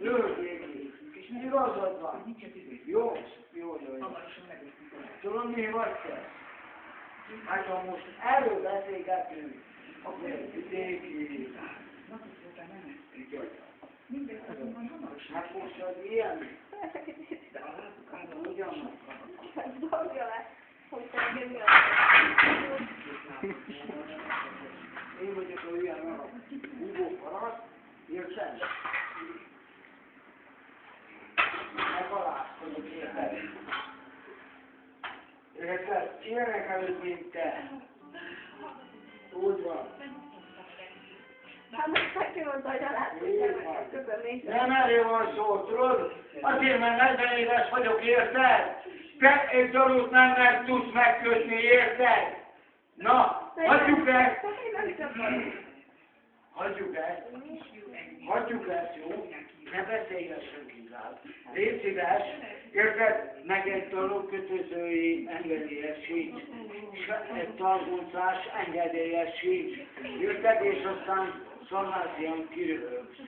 Lőd, és igazad van. Jó? Jó. Tudod, mi vagy te? Hát ha most erről beszélgetünk, akkor egy vidéki... Hát most az ilyen... Ugyanaz. Dobja le, hogy te mi az. Én vagyok olyan a húgó paraszt, érted? Megalázkodok érted? Érted? Ilyenek előtt, mint te. Úgy van. Hát most neki mondta, hogy alázkodja, Nem erről van szó, tudod? Azért, mert 40 éves vagyok, érted? Te egy dolgot nem tudsz megkötni, érted? Na, hagyjuk ezt! Hagyjuk ezt, jó? Ne beszélgessünk inkább. Légy szíves, érted? Meg egy dologkötözői engedélyes sincs. Egy targoncás engedélyes sincs. Érted? És aztán szalázian kiröhögsz.